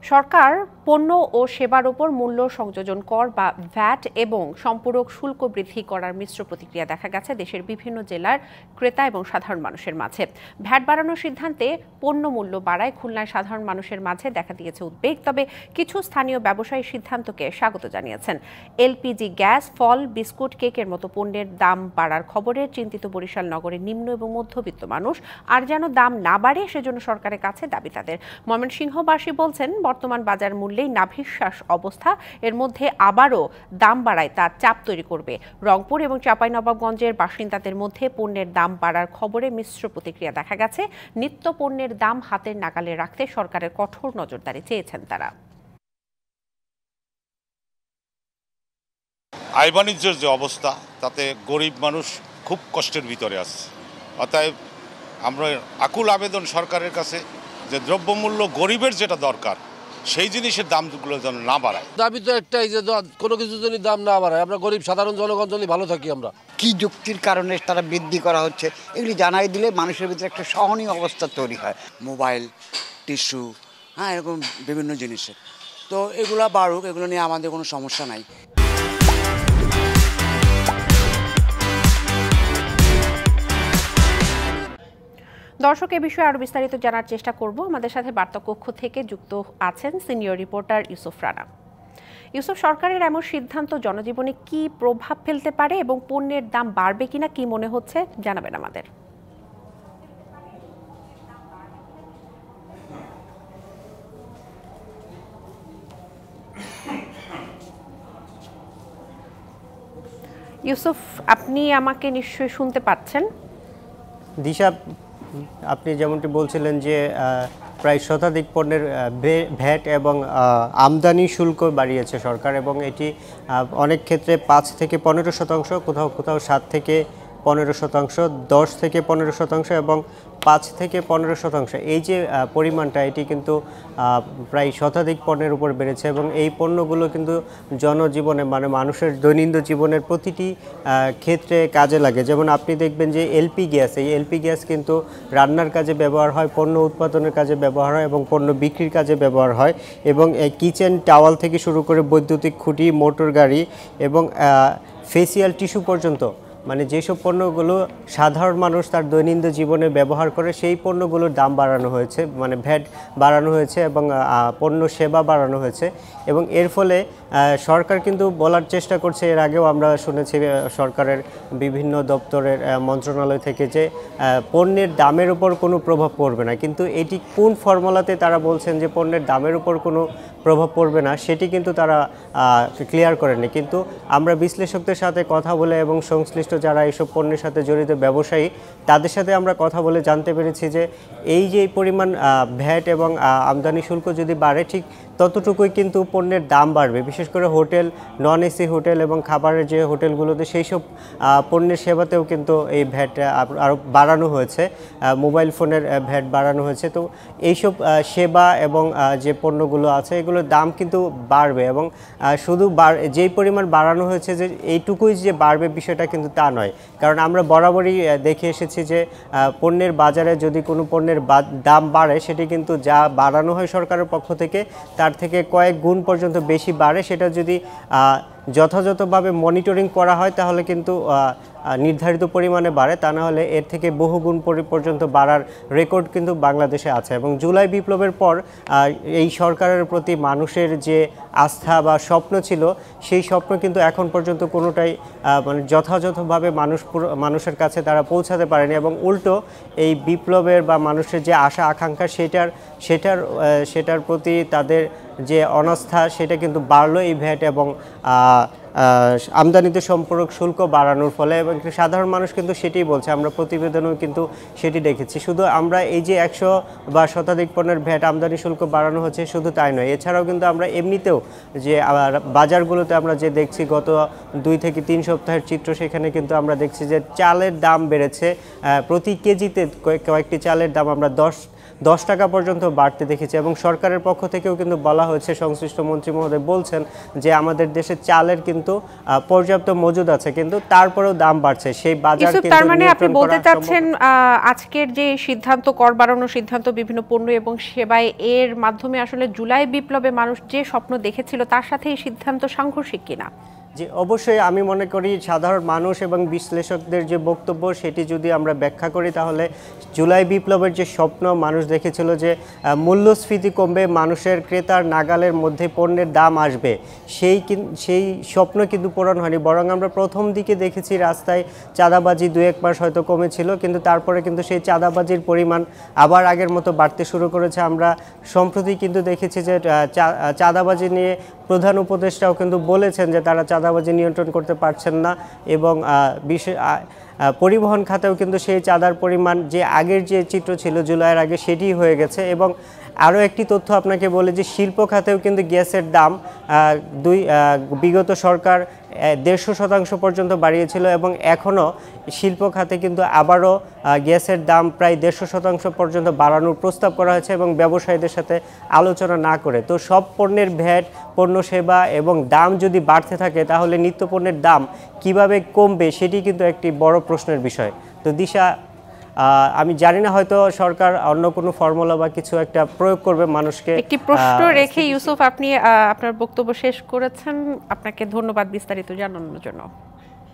সরকার পণ্য ও সেবার উপর মূল্য সংযোজন কর বা ভ্যাট এবং সম্পূরক শুল্ক বৃদ্ধি করার মিশ্র প্রতিক্রিয়া দেখা গেছে দেশের বিভিন্ন জেলার ক্রেতা এবং সাধারণ মানুষের মাঝে। ভ্যাট বাড়ানোর সিদ্ধান্তে পণ্য মূল্য বাড়ায় খুলনায় সাধারণ মানুষের মাঝে দেখা দিয়েছে উদ্বেগ, তবে কিছু স্থানীয় ব্যবসায়ী সিদ্ধান্তকে স্বাগত জানিয়েছেন। এলপিজি গ্যাস, ফল, বিস্কুট, কেকের মতো পণ্যের দাম বাড়ার খবরে চিন্তিত বরিশাল নগরের নিম্ন এবং মধ্যবিত্ত মানুষ। আর যেন দাম না বাড়ে সেজন্য সরকারের কাছে দাবি তাদের। ময়মনসিংহবাসী বলছেন, বর্তমান বাজার মূল্যেই নাভিশ্বাস অবস্থা, এর মধ্যে আবারও দাম বাড়ায় তা চাপ তৈরি করবে। রংপুর এবং চাঁপাইনবাবগঞ্জের বাসিন্দাদের মধ্যে পণ্যের দাম বাড়ার খবরে মিশ্র প্রতিক্রিয়া দেখা গেছে। নিত্য পণ্যের দাম হাতের নাগালে রাখতে সরকারের কঠোর নজরদারি চেয়েছেন তারা। আয় বাণিজ্যের যে অবস্থা, তাতে গরিব মানুষ খুব কষ্টের ভিতরে আছে। অতএব আমরা আকুল আবেদন সরকারের কাছে যে দ্রব্যমূল্য গরিবের যেটা দরকার সেই জিনিসের দামগুলো যেন না বাড়ায়। দাবি তো একটাই যে কোনো কিছু যদি দাম না বাড়ায়, আমরা গরিব সাধারণ জনগণ যদি ভালো থাকি। আমরা কি যুক্তির কারণে তারা বৃদ্ধি করা হচ্ছে এগুলি জানাই দিলে মানুষের ভিতরে একটা সহনীয় অবস্থা তৈরি হয়। মোবাইল, টিস্যু, এরকম বিভিন্ন জিনিসের তো এগুলা বাড়ুক, এগুলো নিয়ে আমাদের কোনো সমস্যা নাই। দর্শক, এ বিষয়ে আরো বিস্তারিত জানার চেষ্টা করব। আমাদের সাথে বার্তা কক্ষ থেকে যুক্ত আছেন সিনিয়র রিপোর্টার ইউসুফ রানা। ইউসুফ, সরকারের এমন সিদ্ধান্ত জনজীবনে কি প্রভাব ফেলতে পারে এবং পণ্যের দাম বাড়বে কিনা কি মনে হচ্ছে জানাবেন আমাদের। ইউসুফ, আপনি আমাকে নিশ্চয়ই শুনতে পাচ্ছেন? দিশা, আপনি যেমনটি বলছিলেন যে প্রায় শতাধিক পণ্যের ভ্যাট এবং আমদানি শুল্ক বাড়িয়েছে সরকার, এবং এটি অনেক ক্ষেত্রে 5 থেকে 15%, কোথাও কোথাও 7 থেকে 15%, 10 থেকে 15% এবং 5 থেকে 15%। এই যে পরিমাণটা, এটি কিন্তু প্রায় শতাধিক পণ্যের উপর বেড়েছে, এবং এই পণ্যগুলো কিন্তু জনজীবনে মানে মানুষের দৈনন্দিন জীবনের প্রতিটি ক্ষেত্রে কাজে লাগে। যেমন আপনি দেখবেন যে এলপি গ্যাস, এই এলপি গ্যাস কিন্তু রান্নার কাজে ব্যবহার হয়, পণ্য উৎপাদনের কাজে ব্যবহার হয় এবং পণ্য বিক্রির কাজে ব্যবহার হয়, এবং কিচেন টাওয়াল থেকে শুরু করে বৈদ্যুতিক খুঁটি, মোটর গাড়ি এবং ফেসিয়াল টিস্যু পর্যন্ত, মানে যেসব পণ্যগুলো সাধারণ মানুষ তার দৈনন্দিন জীবনে ব্যবহার করে সেই পণ্যগুলোর দাম বাড়ানো হয়েছে, মানে ভ্যাট বাড়ানো হয়েছে এবং পণ্য সেবা বাড়ানো হয়েছে। এবং এর ফলে সরকার কিন্তু বলার চেষ্টা করছে, এর আগেও আমরা শুনেছি সরকারের বিভিন্ন দপ্তরের মন্ত্রণালয় থেকে, যে পণ্যের দামের উপর কোনো প্রভাব পড়বে না, কিন্তু এটি কোন ফর্মুলাতে তারা বলছেন যে পণ্যের দামের উপর কোনো প্রভাব পড়বে না সেটি কিন্তু তারা ক্লিয়ার করেনি। কিন্তু আমরা বিশ্লেষকদের সাথে কথা বলে এবং সংশ্লিষ্ট যারা এইসব পণ্যের সাথে জড়িত ব্যবসায়ী, তাদের সাথে আমরা কথা বলে জানতে পেরেছি যে এই যে পরিমাণ ভ্যাট এবং আমদানি শুল্ক যদি বাড়ে, ঠিক ততটুকুই কিন্তু পণ্যের দাম বাড়বে। বিশেষ করে হোটেল, নন এসি হোটেল এবং খাবারের যে হোটেলগুলোতে সেই সব পণ্যের সেবাতেও কিন্তু এই ভ্যাট আরও বাড়ানো হয়েছে, মোবাইল ফোনের ভ্যাট বাড়ানো হয়েছে। তো এইসব সেবা এবং যে পণ্যগুলো আছে এগুলোর দাম কিন্তু বাড়বে, এবং শুধু যেই পরিমাণ বাড়ানো হয়েছে যে এইটুকুই যে বাড়বে বিষয়টা কিন্তু তা নয়। কারণ আমরা বরাবরই দেখে এসেছি যে পণ্যের বাজারে যদি কোনো পণ্যের দাম বাড়ে, সেটি কিন্তু যা বাড়ানো হয় সরকারের পক্ষ থেকে তার থেকে কয়েক গুণ পর্যন্ত বেশি বাড়ে। সেটা যদি যথাযথভাবে মনিটরিং করা হয় তাহলে কিন্তু নির্ধারিত পরিমাণে বাড়ে, তা না হলে এর থেকে বহুগুণ পর্যন্ত বাড়ার রেকর্ড কিন্তু বাংলাদেশে আছে। এবং জুলাই বিপ্লবের পর এই সরকারের প্রতি মানুষের যে আস্থা বা স্বপ্ন ছিল, সেই স্বপ্ন কিন্তু এখন পর্যন্ত কোনোটাই মানে যথাযথভাবে মানুষের কাছে তারা পৌঁছাতে পারেনি, এবং উল্টো এই বিপ্লবের বা মানুষের যে আশা আকাঙ্ক্ষা সেটার প্রতি তাদের যে অনাস্থা সেটা কিন্তু বাড়লো এই ভ্যাট এবং আমদানিতে সম্পূরক শুল্ক বাড়ানোর ফলে। এবং সাধারণ মানুষ কিন্তু সেটাই বলছে, আমরা প্রতিবেদনেও কিন্তু সেটি দেখেছি। শুধু আমরা এই যে 100 বা শতাধিক পণ্যের ভ্যাট আমদানি শুল্ক বাড়ানো হচ্ছে শুধু তাই নয়, এছাড়াও কিন্তু আমরা এমনিতেও যে বাজারগুলোতে আমরা যে দেখছি গত 2 থেকে 3 সপ্তাহের চিত্র, সেখানে কিন্তু আমরা দেখছি যে চালের দাম বেড়েছে। প্রতি কেজিতে কয়েকটি চালের দাম আমরা 10 টাকা পর্যন্ত বাড়তে দেখেছি এবং সরকারের পক্ষ থেকেও কিন্তু বলা হয়েছে, সংশ্লিষ্ট মন্ত্রী মহোদয় বলছেন যে আমাদের দেশে চালের কিন্তু পর্যাপ্ত মজুদ আছে, কিন্তু তারপরেও দাম বাড়ছে। সেই বাজার কিন্তু তার মানে আপনি নিয়ন্ত্রণ বলতে করা চাচ্ছেন আজকের যে সিদ্ধান্ত, কর বাড়ানোর সিদ্ধান্ত বিভিন্ন পণ্য এবং সেবায়, এর মাধ্যমে আসলে জুলাই বিপ্লবে মানুষ যে স্বপ্ন দেখেছিল তার সাথে এই সিদ্ধান্ত সাংঘর্ষিক কিনা? যে অবশ্যই আমি মনে করি সাধারণ মানুষ এবং বিশ্লেষকদের যে বক্তব্য সেটি যদি আমরা ব্যাখ্যা করি তাহলে জুলাই বিপ্লবের যে স্বপ্ন মানুষ দেখেছিল যে মূল্যস্ফীতি কমবে, মানুষের ক্রেতার নাগালের মধ্যে পণ্যের দাম আসবে, সেই স্বপ্ন কিন্তু পূরণ হয়নি। বরং আমরা প্রথম দিকে দেখেছি রাস্তায় চাঁদাবাজি 2-1 মাস হয়তো কমেছিল, কিন্তু তারপরে কিন্তু সেই চাঁদাবাজির পরিমাণ আবার আগের মতো বাড়তে শুরু করেছে। আমরা সম্প্রতি কিন্তু দেখেছি যে চাঁদাবাজি নিয়ে প্রধান উপদেষ্টাও কিন্তু বলেছেন যে তারা চাঁদাবাজি নিয়ন্ত্রণ করতে পারছেন না এবং পরিবহন খাতেও কিন্তু সেই চাঁদার পরিমাণ যে আগের যে চিত্র ছিল জুলাইয়ের আগে সেটি হয়ে গেছে। এবং আরও একটি তথ্য আপনাকে বলে যে শিল্প খাতেও কিন্তু গ্যাসের দাম বিগত সরকার 150% পর্যন্ত বাড়িয়েছিল এবং এখনও শিল্প খাতে কিন্তু আবারও গ্যাসের দাম প্রায় 150% পর্যন্ত বাড়ানোর প্রস্তাব করা হয়েছে এবং ব্যবসায়ীদের সাথে আলোচনা না করে। তো সব পণ্যের ভ্যাট, পণ্য সেবা এবং দাম যদি বাড়তে থাকে তাহলে নিত্য পণ্যের দাম কিভাবে কমবে সেটি কিন্তু একটি বড় প্রশ্নের বিষয়। তো দিশা, আমি জানি না হয়তো সরকার অন্য কোনো ফর্মুলা বা কিছু একটা প্রয়োগ করবে মানুষকে। একটি প্রশ্ন রেখে ইউসুফ আপনি আপনার বক্তব্য শেষ করেছেন, আপনাকে ধন্যবাদ বিস্তারিত জানানোর জন্য।